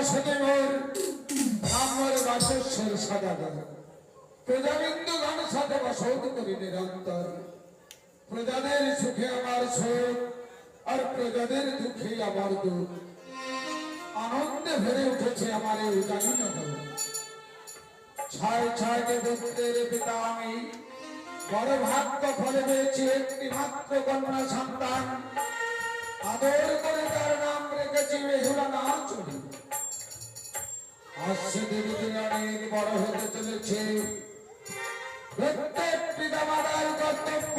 বসদেবর আমার বাসেশ্বর সদাগর প্রজাবিন্দু গণ সাথে বসত করি নিরন্তর প্রজাদের সুখে আমার শোক আর প্রজাদের দুঃখে আমার দুঃখ আনন্দে ভরে উঠেছে আমার এই উজানি নগর ছয় ছয়টি পুত্রের পিতা আমি বড় ভাগ্য ফলে পেয়েছি একটি মাত্র কন্যা সন্তান আদর করে তার নাম রেখেছি বেহুলা নাচুরি আসছে ধীরে ধীরে অনেক বড় হতে চলেছে প্রত্যেক পিতা মাতার কর্তব্য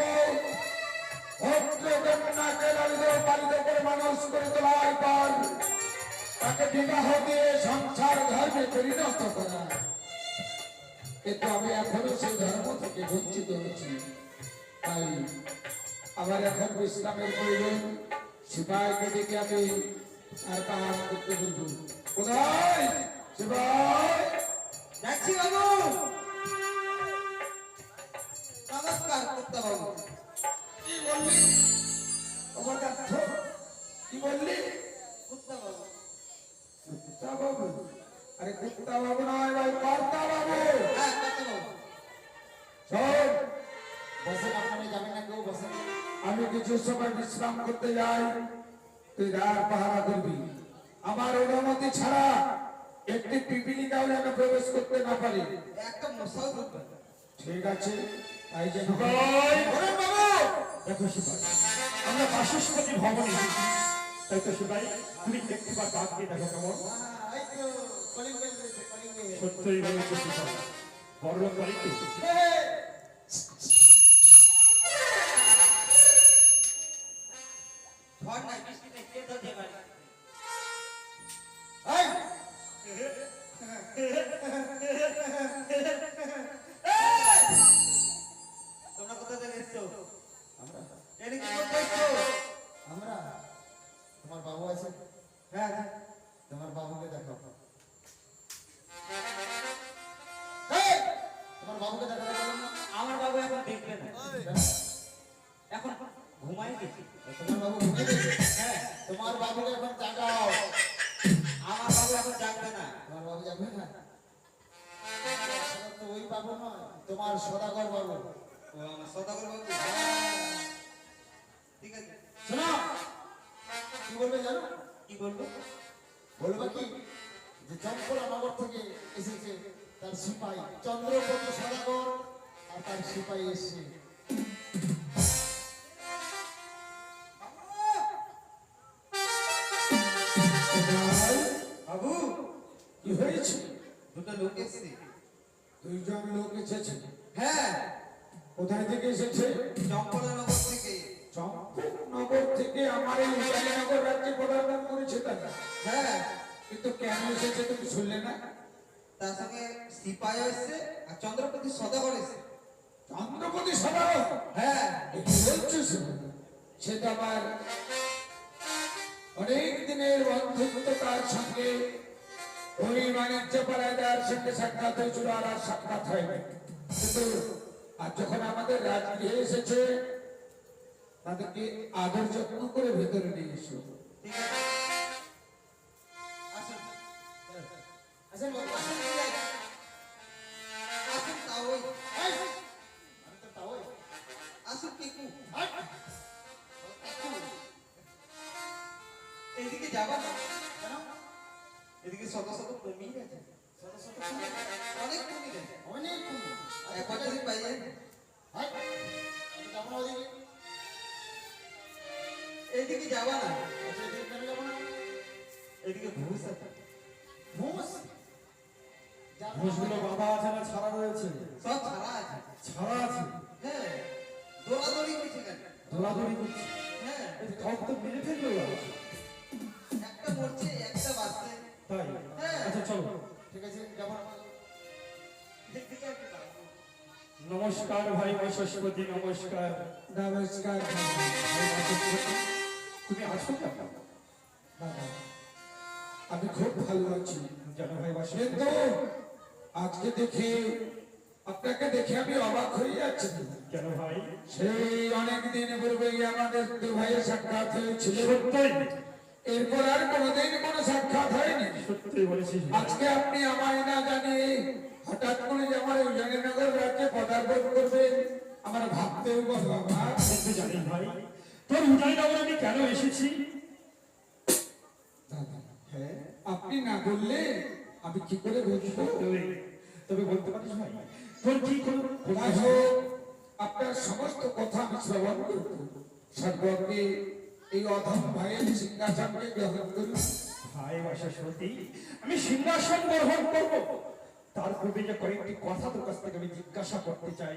ভদ্র কন্যাকে লালিত পালিত করে মানুষ করে তোলার পর তাকে বিবাহ দিয়ে সংসার ধর্মে পরিণত করা কিন্তু আমি এখনো সেই ধর্ম থেকে বঞ্চিত হচ্ছি তাই আবার এখন ইসলামের প্রয়োজন সিপাহীকে ডেকে আমি আর কাজ করতে বলবো কোথায় সিপাহী যাচ্ছি বাবু নমস্কার কুত্তা বাবু কি বললি আমার কাছে কি বললি কুত্তা বাবু কুত্তা বাবু আরে কুত্তা বাবু নয় ভাই কর্তা বাবু হ্যাঁ কুত্তা বাবু শোন বসেন আপনারা যাবেন না কেউ বসেন আমি কিছু সময় বিশ্রাম করতে যাই তুই রাত পাহারা করবি আমার অনুমতি ছাড়া একটি পিপিলিকাও যেন প্রবেশ করতে না পারি একটা মশাও ঢুকবে ঠিক আছে তাই যে দেখো সিপাই আমরা বাসস্পতি ভবনে এসেছি তাই তো সিপাই তুমি দেখতে পার ডাক দিয়ে দেখো কেমন এই তো কলিং বেল রয়েছে কলিং বেল সত্যই বলেছে সিপাই বড় লোক বাড়ি তো ঝড় নাই বৃষ্টি নেই কে ধরতে পারে তোমরা কোথা থেকে এসছো আমরা এখানে কি করতে এসছো আমরা তোমার বাবু আছে হ্যাঁ তোমার বাবুকে দেখো তোমার বাবুকে দেখাতে বলো না আমার বাবু এখন দেখবে না এখন ঘুমাই গেছি তোমার বাবু ঘুমিয়ে গেছে হ্যাঁ তোমার বাবুকে এখন জাগাও আমার বাবু এখন জাগবে না তোমার বাবু যাবে না তো ওই বাবু নয় তোমার সদাগর বাবু ও আমার সদাগর বাবু ঠিক আছে শোনো কি বলবে জানো কি বলবো বলবো কি যে চম্পলা নগর থেকে এসেছে তার সিপাহী চন্দ্রপতি সদাগর আর তার সিপাহী এসছে বাবু কি হয়েছে দুটো লোক এসেছে দুইজন লোক এসেছে হ্যাঁ কোথায় থেকে এসেছে চম্পলানগর থেকে চম্পকনগর থেকে আমার এই উদয়নগর রাজ্যে পদার্পণ করেছে তারা হ্যাঁ কিন্তু কেন এসেছে তুমি শুনলে না তার সঙ্গে সিপাহী এসেছে আর চন্দ্রপতি সদাগর এসেছে চন্দ্রপতি সদাগর হ্যাঁ কি বলছিস সে তো আমার অনেক দিনের বন্ধুত্ব তার সঙ্গে ওই বাণিজ্য পাড়ায় তার সঙ্গে সাক্ষাৎ হয়েছিল আর সাক্ষাৎ হয়নি কিন্তু আর যখন আমাদের রাজগৃহে এসেছে তাদেরকে আদর যত্ন করে ভেতরে নিয়ে এসো ঠিক আছে আসুন আসুন বাবু আসুন আসুন তাওই আমি তো তাও আসুন টিকু এদিকে যাবা না কেন এদিকে শত শত কমিয়ে গেছে শত শত অনেক কমিয়ে গেছে অনেক এখন যদি পাইয়ে কেমন ওদিকে এদিকে যাবা না আচ্ছা এদিকে কেন যাবো না এদিকে ঘুষ আছে ঘুষ ঘুষগুলো বাঁধা আছে না ছাড়া রয়েছে সব ছাড়া আছে ছাড়া আছে হ্যাঁ দৌড়াদৌড়ি করছে কেন দৌড়াদৌড়ি করছে হ্যাঁ কাউকে তো মেরে ফেললো একটা মরছে একটা বাঁচছে তাই হ্যাঁ। আচ্ছা চলো ঠিক আছে যাবো না এদিকে একটু যাবো। নমস্কার ভাই বাসস্পতি নমস্কার নমস্কার ভাই বাসস্পতি তুমি আছো কেন বাবা আমি খুব ভালো আছি জানো ভাই কিন্তু বাসস্পতি আজকে দেখে আপনাকে দেখে আমি অবাক হয়ে যাচ্ছি কেন ভাই সেই অনেক দিন পূর্বে আমাদের দু ভাইয়ের সাক্ষাৎ হয়েছিল সত্যই এরপর আর কোনোদিন কোনো সাক্ষাৎ হয়নি। সত্যি বলেছিস ভাই। আজকে আপনি আমায় না জানিয়ে হঠাৎ করে যে আমার উজানিনগর রাজ্যে পদার্পণ করবেন, আমার ভাবতেও বল বাবা। কিন্তু জানিস ভাই, তোর উদয়নগরে আমি কেন এসেছি? দাদা, হ্যাঁ, আপনি না বললে আমি কি করে বুঝবো? তবে বলতে পারিস ভাই, তোর কি কোনো যাই হোক, আপনার সমস্ত কথা আমি শ্রবণ করব। সর্বকে এই অধম ভাইয়ের সিংহাসনকে গ্রহণ করুন। ভাই বাসস্পতি, আমি সিংহাসন গ্রহণ করব, তার পূর্বে যে কয়েকটি কথা তোর কাছ থেকে আমি জিজ্ঞাসা করতে চাই।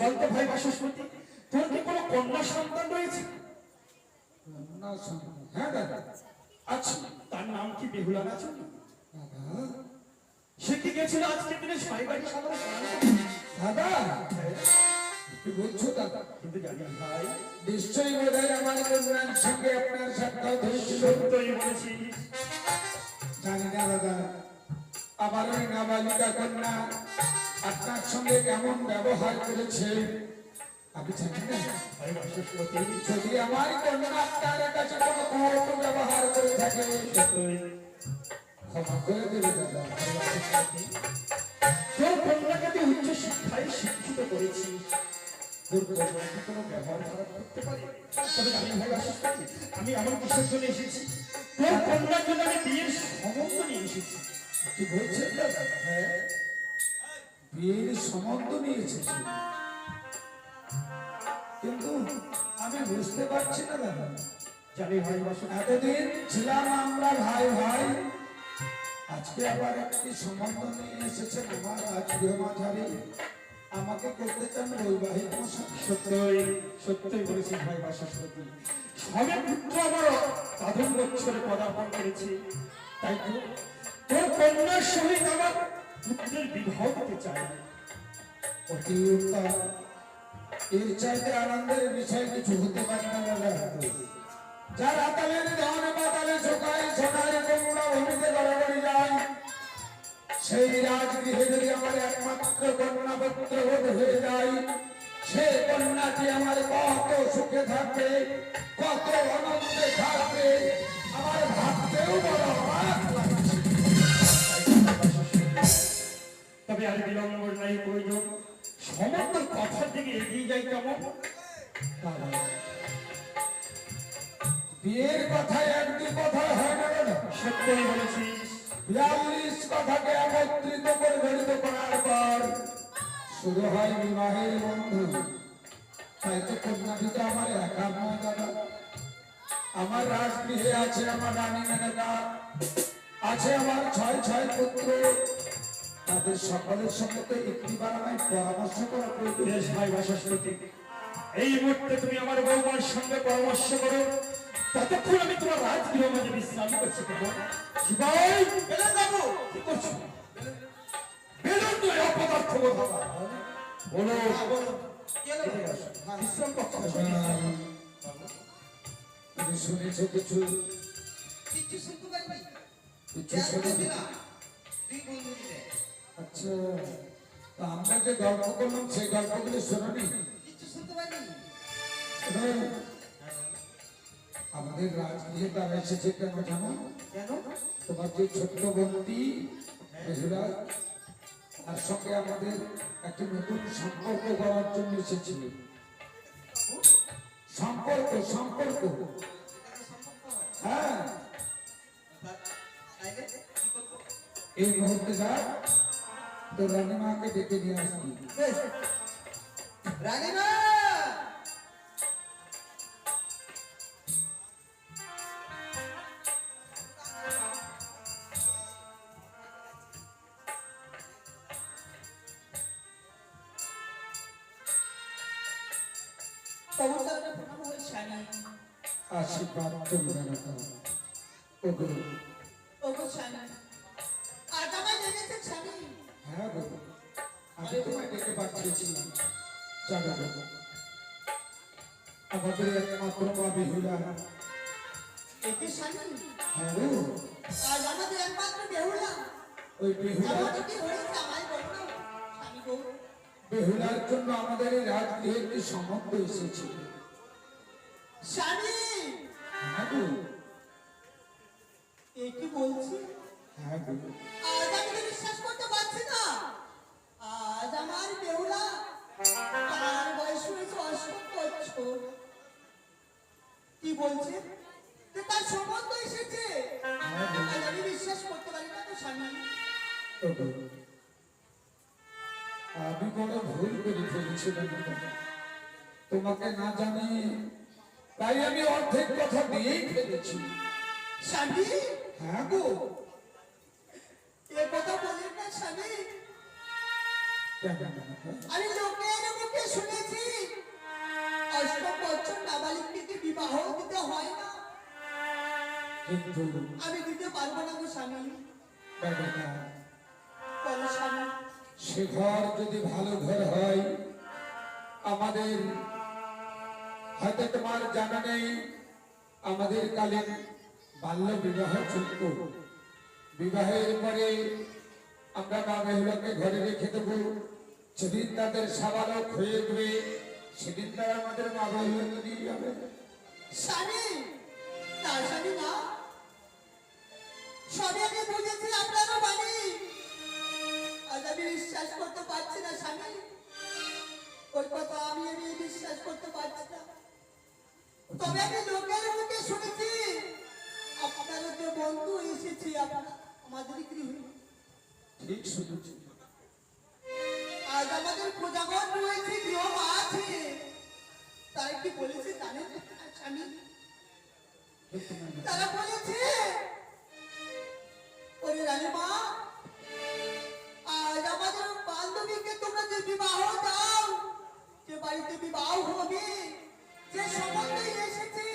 বলতো ভাই বাসস্পতি, তোর কি কোনো কন্যা সন্তান রয়েছে? না শোনো। হ্যাঁ দাদা, আচ্ছা তার নাম কি বেহুলা নাচন? দাদা, সে কি গেছিল আজকে দিনে সাইবাড়ি সাধারণ? দাদা কি বলছো দাদা? কিন্তু জানিস ভাই, নিশ্চয়ই বোধহয় আমার কন্যার সঙ্গে আপনার সাক্ষাৎ হয়েছিল। সত্যই বলেছি। জানি না দাদা, আমার ওই নাবালিকা কন্যা আপনার সঙ্গে কেমন ব্যবহার করেছে আমি জানি না। ভাই বাসস্পতি, যদি আমার কন্যা আপনার কাছে কোনো কৌটো ব্যবহার করে থাকে, সত্যই ক্ষমা করে দেবে দাদা। ভাই বাসস্পতি, তোর কন্যাকে তুই উচ্চ শিক্ষায় শিক্ষিত করেছিস, তোর কন্যাকে কোনো ব্যবহার খারাপ করতে পারে? তবে জানিস ভাই বাসস্পতি, আমি এমন কিসের জন্য এসেছি, তোর কন্যার জন্য আমি বিয়ের সম্বন্ধ নিয়ে এসেছি। কি বলছেন দাদা? হ্যাঁ, বিয়ের সম্বন্ধ নিয়ে এসেছি, কিন্তু আমি বুঝতে পারছি না দাদা। জানি ভাই বাসস্পতি, এতদিন ছিলাম আমরা ভাই ভাই, আজকে আবার একটি সম্বন্ধ নিয়ে এসেছেন আমার রাজগৃহ মাঝারি, আমাকে করতে চান বৈবাহিক মশাই। সত্যই সত্যই বলেছিস ভাই বাসস্পতি, সবে পুত্র আমার সাধন বৎসরে পদার্পণ করেছে, তাই তো তোর কন্যার সহিত আমার পুত্রের বিবাহ দিতে চাই। অতি উত্তম। এর চাইতে আনন্দের বিষয় কিছু হতে পারে না দাদা। যার আতালের ধন পাতালে ঝোঁকায় সোনার কমুনা ভূমিতে গড়াগড়ি যায়, সেই রাজগৃহে যদি আমার একমাত্র কন্যা পুত্র হয়ে যায়, সে কন্যাটি আমার কত সুখে থাকবে, কত আনন্দে থাকবে, আমার ভাবতেও বড় অবাক লাগছে। তবে আর বিলম্ব নাই প্রয়োজন, সমস্ত কথার দিকে এগিয়ে যাই কেমন? দাদা, বিয়ের কথায় একটি কথা হয় না দাদা। সত্যই বলেছিস। 42 কথাকে একত্রিত করে জড়িত করার পর শুরু হয় বিবাহের বন্ধন। তাই তো কন্যাটি তো আমার একার নয় দাদা, আমার রাজগৃহে আছে আমার রানী মেনকা, আছে আমার 6 পুত্র, তাদের সকলের সঙ্গে তো একটিবার আমায় পরামর্শ করা প্রয়োজন। বেশ ভাই বাসস্পতি, এই মুহূর্তে তুমি আমার বৌমার সঙ্গে পরামর্শ করো, ততক্ষণ আমি তোমার রাজগৃহ মাঝে বিশ্রাম করছি। ভাই বেলুন বাবু, কি করছো? বেলুন তো অপদার্থ কথা বলো, এদিকে আসো। বিশ্রাম করছো? তুমি শুনেছো কিছু? কিচ্ছু শুনতে পাইনি। কিছু যার শোনো? বলছিলাম, তুই বন্ধু দিলে। আচ্ছা, তা আমরা যে গল্প করলাম সেই গল্পগুলি শোনোনি? কিচ্ছু শুনতে পাইনি। শোনো, আমাদের রাজগৃহে তারা এসেছে কেন জানো? কেন? তোমার যে ছোট্ট বন্ধি বেহুলা, তার সঙ্গে আমাদের একটি নতুন সম্পর্ক করার জন্য এসেছিল। সম্পর্ক সম্পর্ক হ্যাঁ, তাইলে কি করবো? এই মুহূর্তে যা তো রানীমাকে ডেকে নিয়ে আসবি। বেশ। রানীমা! তবুতারা প্রণাম হই স্বামী। আশীর্বাদ করবে না তো। ওগো, ওগো স্বামী, আজ আমায় ডেকেছেন স্বামী। হ্যাঁ গো, আমি তোমায় ডেকে পাঠিয়েছিলাম। যাবে গো, আমাদের একমাত্র মা বেহুলা। একে স্বামী, হ্যাঁ গো, আজ আমাদের একমাত্র বেহুলা। ওই বেহুলা, আমাদের কি হয়েছে আমায় বলো না, স্বামী গো। বেহুলার জন্য আমাদের এই রাজগৃহে একটি সম্বন্ধ এসেছিল। স্বামী, হ্যাঁ গো, কি বলছি? হ্যাঁ গো। আজ আমি তো বিশ্বাস করতে পারছি না। আজ আমার বেহুলা, তার বয়স হয়েছে 68 বছর। কি বলছে? যে তার সম্বন্ধ এসেছে। আজ আমি বিশ্বাস করতে পারি না তো স্বামী। ওগো, আমি বড় ভুল করে ফেলেছিলাম তোমাকে না জানি, তাই আমি অর্ধেক কথা দিয়েই ফেলেছি। স্বামী, হ্যাঁ গো। এ কথা বলেন না স্বামী। কেন? আমি লোকের মুখে শুনেছি 68 বছর নাবালিকাকে বিবাহ দিতে হয় না। কিন্তু আমি দিতে পারবো না গো স্বামী। বাবা, বলো স্বামী। সে ঘর যদি ভালো ঘর হয়, আমাদের হয়তো তোমার জানা নেই, আমাদের কালে বাল্য বিবাহ চলত। বিবাহের পরে আমরা মা বেহুলাকে ঘরে রেখে দেবো, সেদিন তাদের সাবালক হয়ে দেবে, সেদিন তারা আমাদের মা বেহুলাকে নিয়ে যাবে। স্বামী, না স্বামী না, সবই আমি বুঝেছি আপনারও বাণী। আজ আমি বিশ্বাস করতে পারছি না স্বামী। ওই কথা আমি বিশ্বাস করতে পারছি না। তবে আমি লোকের মুখে শুনেছি আপনার যে বন্ধু এসেছি আমাদের গৃহে। ঠিক শুনেছি। আজ আমাদের প্রজাগণ রয়েছে, গৃহ আছে। তারা কি বলেছে জানেন স্বামী? তারা বলেছে, ওরে রানীমা, আজ আমাদের বান্ধবীকে তোমরা যে বিবাহ দাও, যে বাড়িতে বিবাহ হবে, যে সম্বন্ধে এসেছে,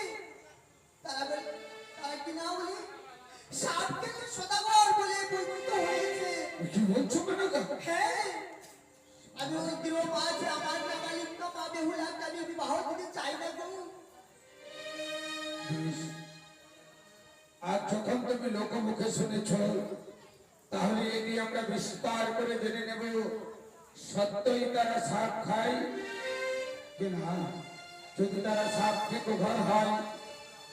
তারা কি না বলে সাপকে যে সদাগর বলে পরিচিত হয়েছে। কি বলছো মেনকা? হ্যাঁ, আমি ওই গৃহ আছে আমার নাবালিকা মা বেহুলাকে আমি বিবাহ দিতে চাই না গো। বেশ। আর যখন তুমি লোকমুখে শুনেছ, তাহলে এটি আমরা বিস্তার করে জেনে নেব, সত্যই তারা সাপ খায় কি না। যদি তারা সাপ খেতে ঘর হয়,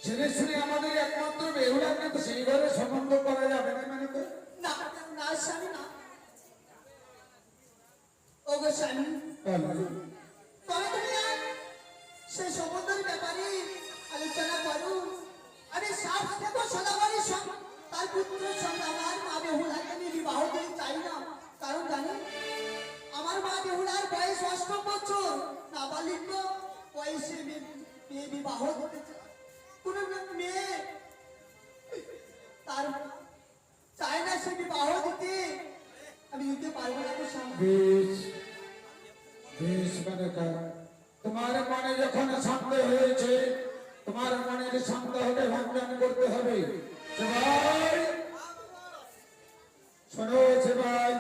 জেনে শুনে আমাদের একমাত্র বেহুলাকে তো সেই ঘরে সম্বন্ধ করা যাবে না। মানে তো না না স্বামী না। ও গো স্বামী, বলো। তবে তুমি আর সেই সম্বন্ধের ব্যাপারে আলোচনা করো। আমি সাপ খেতে সদাগরের সঙ্গে তার পুত্রের সঙ্গে আমার মা বেহুলাকে আমি বিবাহ দিতে চাই না। কারণ জানি আমার মা বেহুলার বয়স 68 বছর, নাবালিক বয়সে মেয়ে বিবাহ দিতে চায়। কোন মেয়ে তার চায় না সে বিবাহ দিতে, আমি দিতে পারবো না তো স্বামী। বেশ বেশ মেনকা, তোমার মনে যখন শান্ত হয়েছে, তোমার মনের শান্ত হলে ভাঙন করতে হবে। সেবাই শোনো, সেবাই,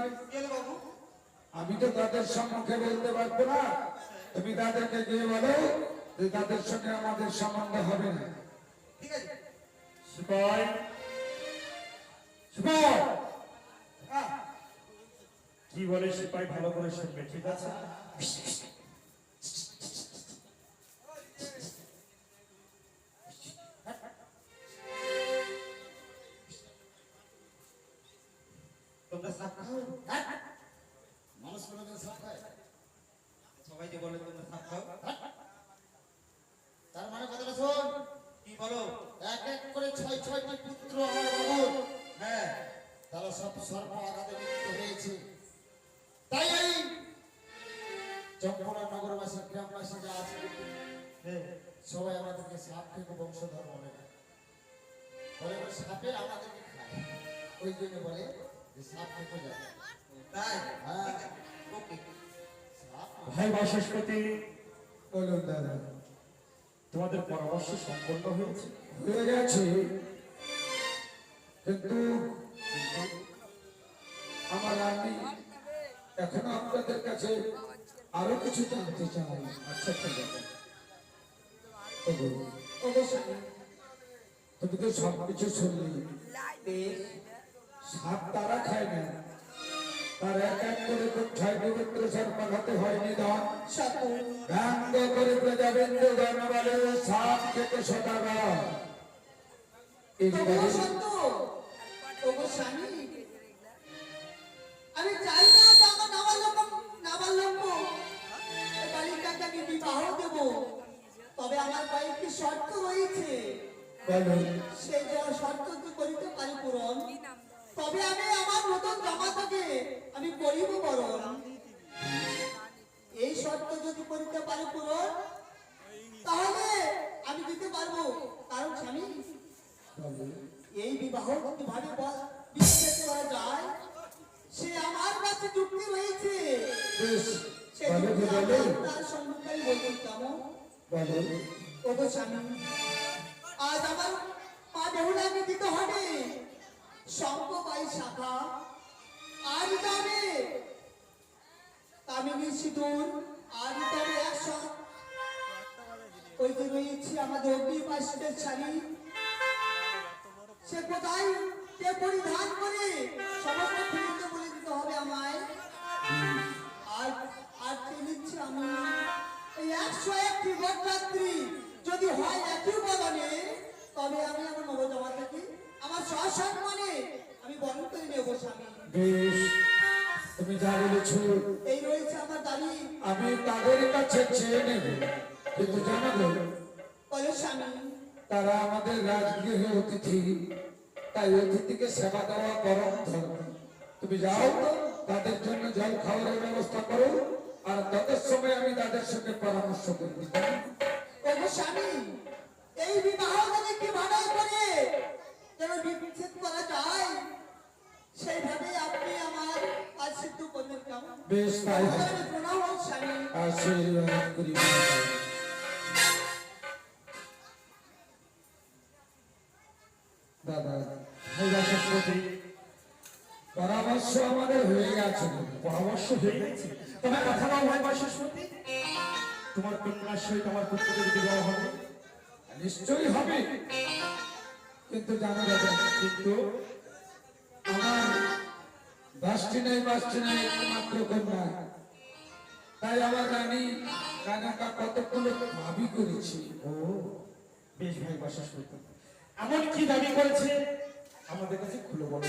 আমি তো তাদের সম্মুখে বলতে পারবো না, তুমি তাদেরকে গিয়ে বলো যে তাদের সঙ্গে আমাদের সম্বন্ধ হবে না। ঠিক আছে। সিপাই, সিপাই, কি বলে সিপাই ভালো করে শুনবে, ঠিক আছে? তোমরা সাপ খাও? মানুষ কোনোদিন সাপ খায়? সবাই যে বলে তোমরা সাপ খাও, তার মানে কথাটা শোন, কি বলো? এক এক করে 6-6টি পুত্র আমার বাবুর, হ্যাঁ, তারা সব সর্প আঘাতে মৃত্যু হয়েছে। তাই এই চম্পনা নগরবাসী গ্রামবাসী যা আছে, সবাই আমাদেরকে সাপ থেকে বংশধর বলে না, বলে ওই সাপে আমাদেরকে খায়। ওই জন্য বলে যে সাপ থেকে যাবে। তাই? হ্যাঁ, ওকে। সাপ ভাই বাসস্পতি, বলুন দাদা। তোমাদের পরামর্শ সম্পন্ন হয়েছে। হয়ে গেছে, কিন্তু আমার আমি এখনো আপনাদের কাছে আরো কিছু জানতে চাই। আচ্ছা, ঠিক আছে। ওগো, ও গো স্বামী, তুমি তো সবকিছু শুনলি। বেশ। সাপ তারা খায় না, তার এক এক করে তো 6 পবিত্র সর্পাঘাতে হয়নি দান। সত্য। ব্যঙ্গ করে প্রজাবিন্দু গণবলে সাপ থেকে সদাগর। তবুও সত্য। ওগো স্বামী, আমি চাই না যে আমার নাবালক বালিকাকে আমি বিবাহ দেব, তবে আমার কয়েকটি শর্ত রয়েছে। বলো সেই শর্ত যদি করিতে পারি পূরণ, তবে আমি আমার নতুন জামাতাকে আমি করিব বরণ। এই শর্ত যদি করিতে পারি পূরণ, তাহলে আমি দিতে পারবো। কারণ স্বামী, বলো এই বিবাহ কিভাবে বিচ্ছেদ করা যায়, সে আমার কাছে যুক্তি রয়েছে। বেশ সে বলো যুক্তি তো বলো আমি তার সম্মুখে বলতে কেমন? বলো ওগো স্বামী, আজ আমার মা বেহুলাকে দিতে হবে শঙ্কবাই শাখা, আর দিতে হবে কামিনী সিঁদুর, আর দিতে হবে 100। ওই যে রয়েছে আমাদের অগ্নিপাশের শাড়ি, সে কোথায় কে পরিধান করে সমস্ত ফিরিতে বলে দিতে হবে আমায়। আর আর নিচ্ছি আমি এই 101টি বরযাত্রী যদি হয় একই বরণে, তবে আমি আমার নবজামাতাকে আমার সসম্মানে আমি বরণ করে নেব স্বামী। বেশ তুমি যা বলেছ এই রয়েছে আমার দাবি। আমি তাদের কাছে চেয়ে নেব, কিন্তু জানাবো বলে স্বামী, তারা আমাদের রাজগৃহে অতিথি, তাই অতিথিকে সেবা দেওয়া পরম ধর্ম। তুমি যাও তাদের জন্য জল খাওয়ার ব্যবস্থা করো, আর ততের সময় আমি তাদের সঙ্গে পরামর্শ করব। ওগো স্বামী, এই বিবাহ যদি কিভাবে করে যেন বিচ্ছেদ করা যায়, সেইভাবে আপনি আমার কাজ সিদ্ধ করবেন কেমন? বেশ তাই হবে। আমি প্রণাম হোক স্বামী। আশীর্বাদ করি। দাদা এই বাচস্পতি, পরামর্শ আমাদের হয়ে গেছে। পরামর্শ হয়ে গেছে, তবে কথা দাও ভাই বাচস্পতি, তোমার কন্যার সহিত আমার পুত্রকে বিবাহ হবে। নিশ্চয়ই হবে, কিন্তু জানো দাদা, কিন্তু আমার বাসটি নেই একমাত্র কন্যা, তাই আমার রানী রানাকা কতগুলো দাবি করেছি। ও বেশ ভাই বাচস্পতি, এমন কি দাবি করেছে আমাদের কাছে খুলে বলো।